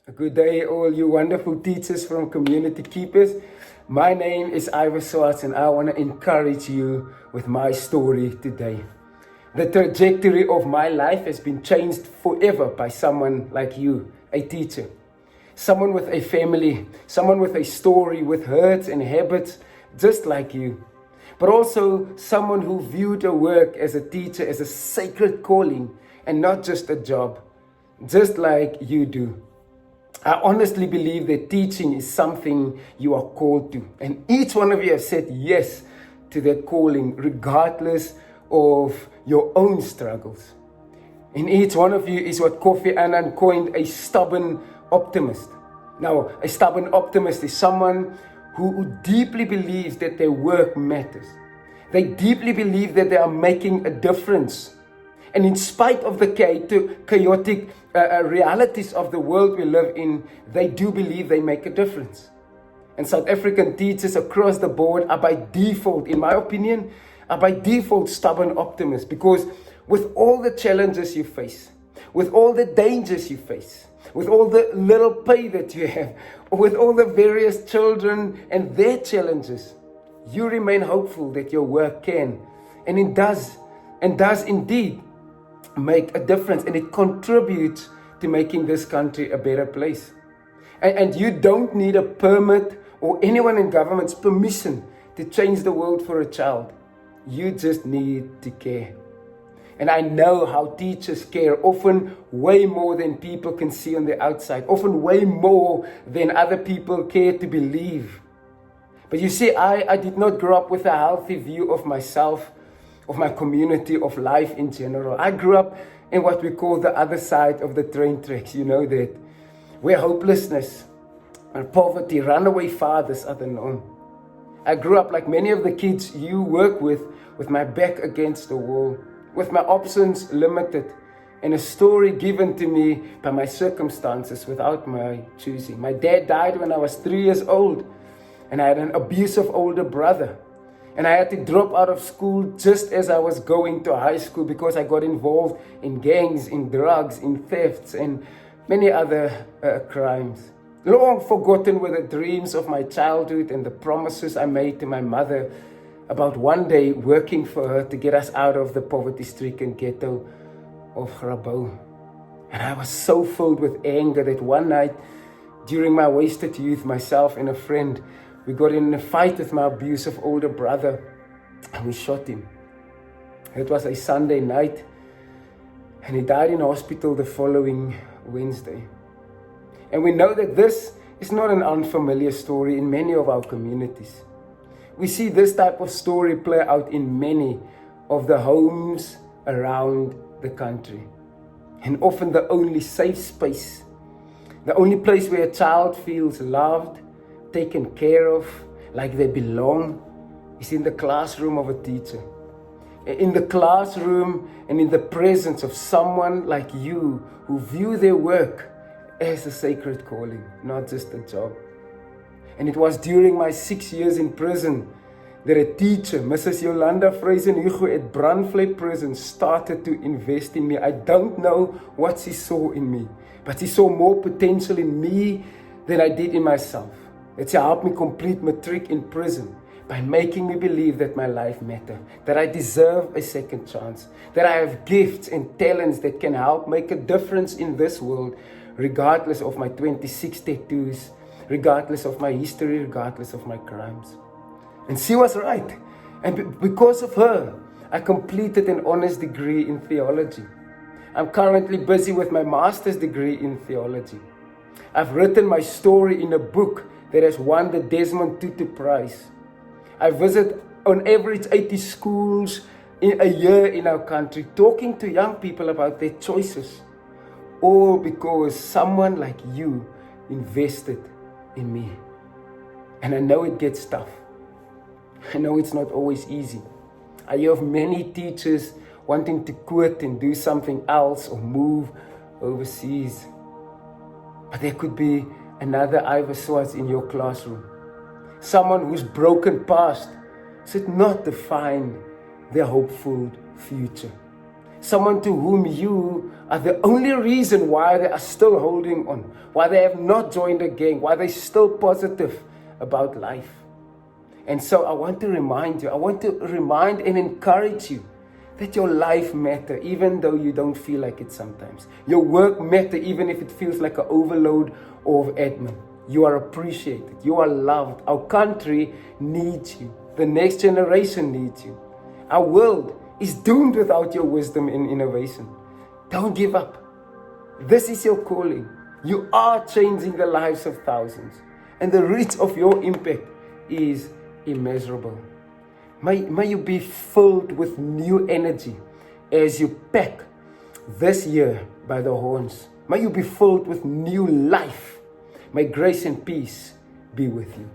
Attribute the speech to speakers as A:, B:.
A: A good day, all you wonderful teachers from Community Keepers. My name is Ivor Swartz, and I want to encourage you with my story today. The trajectory of my life has been changed forever by someone like you, a teacher. Someone with a family, someone with a story, with hurts and habits, just like you. But also someone who viewed her work as a teacher as a sacred calling and not just a job, just like you do. I honestly believe that teaching is something you are called to. And each one of you have said yes to that calling, regardless of your own struggles. And each one of you is what Kofi Annan coined a stubborn optimist. Now, a stubborn optimist is someone who deeply believes that their work matters. They deeply believe that they are making a difference. And in spite of the chaotic realities of the world we live in, they do believe they make a difference. And South African teachers across the board are by default, in my opinion, stubborn optimists. Because with all the challenges you face, with all the dangers you face, with all the little pay that you have, with all the various children and their challenges, you remain hopeful that your work can, and it does indeed make a difference, and it contributes to making this country a better place. And you don't need a permit or anyone in government's permission to change the world for a child. You just need to care. And I know how teachers care, often way more than people can see on the outside, often way more than other people care to believe. But you see, I did not grow up with a healthy view of myself, of my community, of life in general. I grew up in what we call the other side of the train tracks, you know that, where hopelessness and poverty, runaway fathers are the norm. I grew up like many of the kids you work with my back against the wall, with my options limited, and a story given to me by my circumstances without my choosing. My dad died when I was 3 years old, and I had an abusive older brother. And I had to drop out of school just as I was going to high school because I got involved in gangs, in drugs, in thefts, and many other crimes. Long forgotten were the dreams of my childhood and the promises I made to my mother about one day working for her to get us out of the poverty-stricken ghetto of Grabouw. And I was so filled with anger that one night, during my wasted youth, myself and a friend, we got in a fight with my abusive older brother, and we shot him. It was a Sunday night, and he died in hospital the following Wednesday. And we know that this is not an unfamiliar story in many of our communities. We see this type of story play out in many of the homes around the country. And often the only safe space, the only place where a child feels loved, taken care of, like they belong, is in the classroom of a teacher. In the classroom and in the presence of someone like you who view their work as a sacred calling, not just a job. And it was during my 6 years in prison that a teacher, Mrs. Yolanda Fraser-Hugo at Brandvlei Prison, started to invest in me. I don't know what she saw in me, but she saw more potential in me than I did in myself. That she helped me complete matric in prison by making me believe that my life mattered, that I deserve a second chance, that I have gifts and talents that can help make a difference in this world, regardless of my 26 tattoos, regardless of my history, regardless of my crimes. And she was right. And because of her, I completed an honors degree in theology. I'm currently busy with my master's degree in theology. I've written my story in a book that has won the Desmond Tutu Prize. I visit on average 80 schools in a year in our country, talking to young people about their choices, all because someone like you invested in me. And I know it gets tough. I know it's not always easy. I hear of many teachers wanting to quit and do something else or move overseas. But there could be another Ivor Swartz in your classroom. Someone whose broken past should not define their hopeful future. someone to whom you are the only reason why they are still holding on, why they have not joined the gang, why they're still positive about life. And so I want to remind you, I want to remind and encourage you that your life matters, even though you don't feel like it sometimes. Your work matters, even if it feels like an overload of admin. You are appreciated. You are loved. Our country needs you. The next generation needs you. Our world is doomed without your wisdom and innovation. Don't give up. This is your calling. You are changing the lives of thousands. And the reach of your impact is immeasurable. May you be filled with new energy as you pack this year by the horns. May you be filled with new life. May grace and peace be with you.